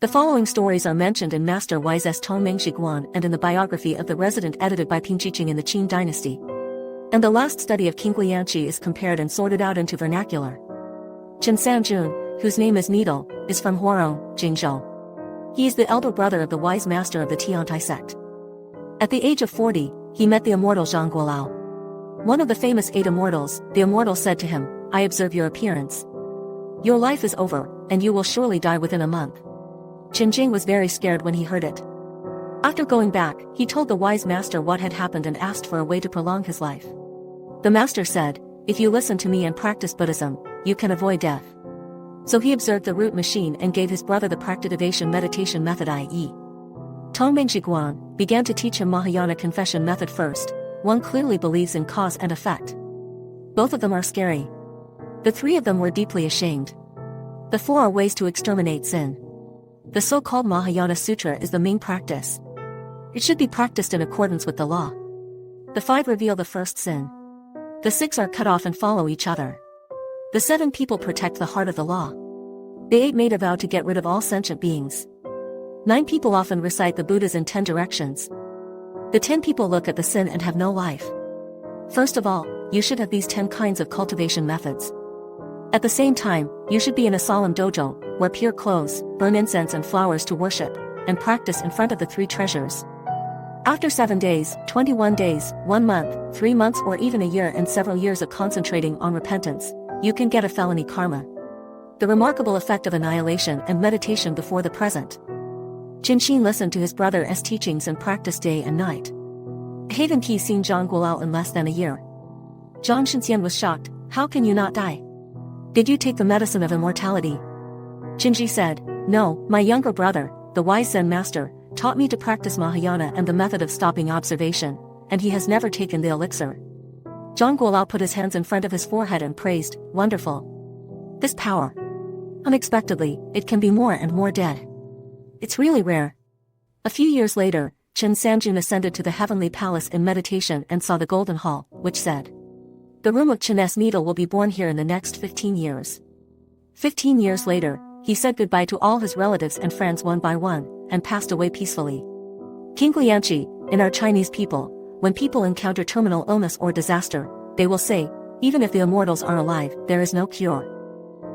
The following stories are mentioned in Master Wise's Tongmeng Zhiguan and in the Biography of the Resident edited by Peng Jiqing in the Qing Dynasty. And the last study of Qinglianchi is compared and sorted out into vernacular. Chen Sanjun, whose name is Needle, is from Huarong, Jingzhou. He is the elder brother of the wise master of the Tiantai Sect. At the age of 40, he met the immortal Zhang Guolao. One of the famous 8 immortals, the immortal said to him, "I observe your appearance. Your life is over, and you will surely die within a month." Chen Jing was very scared when he heard it. After going back, he told the wise master what had happened and asked for a way to prolong his life. The master said, "If you listen to me and practice Buddhism, you can avoid death." So he observed the root machine and gave his brother the Practitivation Meditation Method i.e. Tongmeng Zhiguan began to teach him Mahayana confession method first. One clearly believes in cause and effect. Both of them are scary. The 3 of them were deeply ashamed. The 4 are ways to exterminate sin. The so-called Mahayana Sutra is the main practice. It should be practiced in accordance with the law. The 5 reveal the first sin. The 6 are cut off and follow each other. The 7 people protect the heart of the law. The 8 made a vow to get rid of all sentient beings. 9 people often recite the Buddhas in 10 directions. The 10 people look at the sin and have no life. First of all, you should have these 10 kinds of cultivation methods. At the same time, you should be in a solemn dojo, wear pure clothes, burn incense and flowers to worship, and practice in front of the 3 treasures. After 7 days, 21 days, 1 month, 3 months or even a year and several years of concentrating on repentance, you can get a felony karma. The remarkable effect of annihilation and meditation before the present. Chen Jing listened to his brother's teachings and practiced day and night. Haven Qi seen Zhang Guolao in less than a year. Zhang Sanjun was shocked. "How can you not die? Did you take the medicine of immortality?" Chen Jing said, "No, my younger brother, the wise Zen master, taught me to practice Mahayana and the method of stopping observation, and he has never taken the elixir." Zhang Guolao put his hands in front of his forehead and praised, "Wonderful. This power. Unexpectedly, it can be more and more dead. It's really rare." A few years later, Chen Sanjun ascended to the heavenly palace in meditation and saw the golden hall, which said, "The room of Chen's needle will be born here in the next 15 years. 15 years later, he said goodbye to all his relatives and friends one by one, and passed away peacefully. Qinglianchi, in our Chinese people, when people encounter terminal illness or disaster, they will say, "Even if the immortals are alive, there is no cure."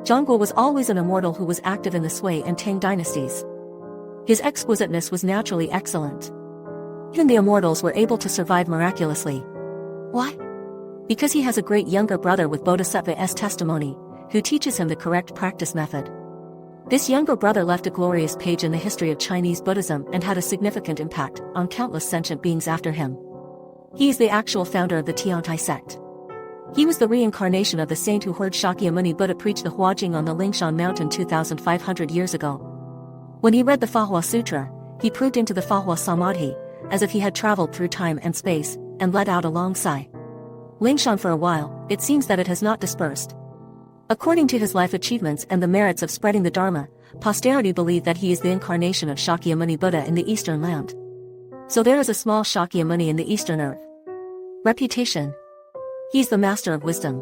Zhang Guo was always an immortal who was active in the Sui and Tang dynasties. His exquisiteness was naturally excellent. Even the immortals were able to survive miraculously. Why? Because he has a great younger brother with Bodhisattva's testimony, who teaches him the correct practice method. This younger brother left a glorious page in the history of Chinese Buddhism and had a significant impact on countless sentient beings after him. He is the actual founder of the Tiantai Sect. He was the reincarnation of the saint who heard Shakyamuni Buddha preach the Huarong on the Lingshan mountain 2,500 years ago. When he read the Fahua Sutra, he proved into the Fahua Samadhi, as if he had traveled through time and space, and let out a long sigh. Lingshan for a while, it seems that it has not dispersed. According to his life achievements and the merits of spreading the Dharma, posterity believe that he is the incarnation of Shakyamuni Buddha in the eastern land. So there is a small Shakyamuni in the eastern earth. Reputation. He is the master of wisdom.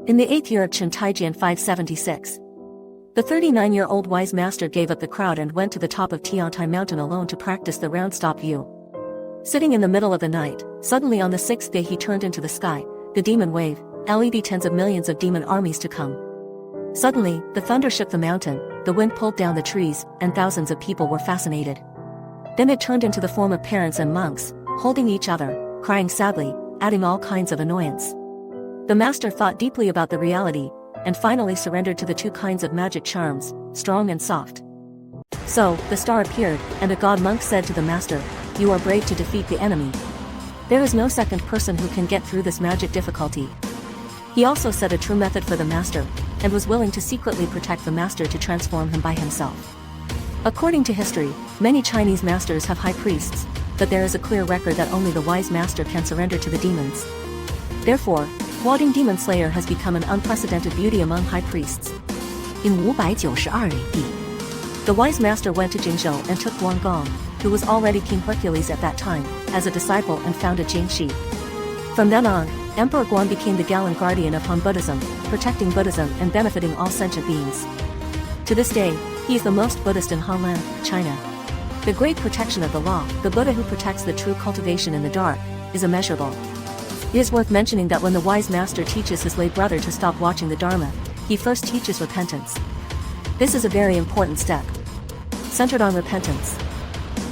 In the 8th year of Chen Taijian 576, the 39-year-old wise master gave up the crowd and went to the top of Tiantai mountain alone to practice the round-stop view. Sitting in the middle of the night, suddenly on the 6th day he turned into the sky, the demon wave, led tens of millions of demon armies to come. Suddenly, the thunder shook the mountain, the wind pulled down the trees, and thousands of people were fascinated. Then it turned into the form of parents and monks, holding each other, crying sadly, adding all kinds of annoyance. The master thought deeply about the reality, and finally surrendered to the 2 kinds of magic charms, strong and soft. So, the star appeared, and a god monk said to the master, "You are brave to defeat the enemy. There is no second person who can get through this magic difficulty." He also said a true method for the master, and was willing to secretly protect the master to transform him by himself. According to history, many Chinese masters have high priests, but there is a clear record that only the wise master can surrender to the demons. Therefore, Huarong Demon Slayer has become an unprecedented beauty among high priests. In 592里地, the wise master went to Jingzhou and took Guangong, who was already King Hercules at that time, as a disciple and founded Jingzhou. From then on, Emperor Guan became the gallant guardian of Han Buddhism, protecting Buddhism and benefiting all sentient beings. To this day, He is the most Buddhist in Hanlan, China. The great protection of the law, the Buddha who protects the true cultivation in the dark, is immeasurable. It is worth mentioning that when the wise master teaches his lay brother to stop watching the Dharma, he first teaches repentance. This is a very important step, centered on repentance.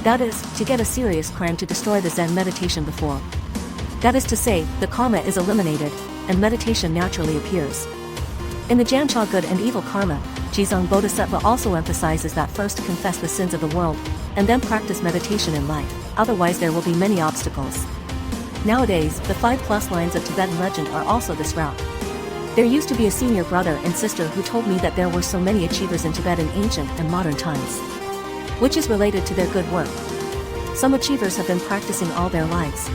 That is, to get a serious crime to destroy the Zen meditation before. That is to say, the karma is eliminated, and meditation naturally appears. In the Jancha good and evil karma, Jizang Bodhisattva also emphasizes that first confess the sins of the world, and then practice meditation in life, otherwise there will be many obstacles. Nowadays, the 5+ lines of Tibetan legend are also this route. There used to be a senior brother and sister who told me that there were so many achievers in Tibet in ancient and modern times, which is related to their good work. Some achievers have been practicing all their lives.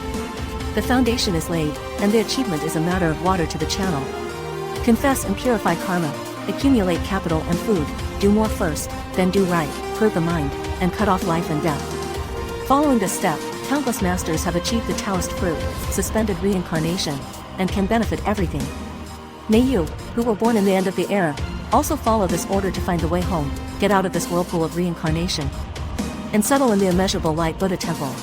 The foundation is laid, and the achievement is a matter of water to the channel. Confess and purify karma, accumulate capital and food, do more first, then do right, purge the mind, and cut off life and death. Following this step, countless masters have achieved the Taoist fruit, suspended reincarnation, and can benefit everything. May you, who were born in the end of the era, also follow this order to find the way home, get out of this whirlpool of reincarnation, and settle in the immeasurable light Buddha temple.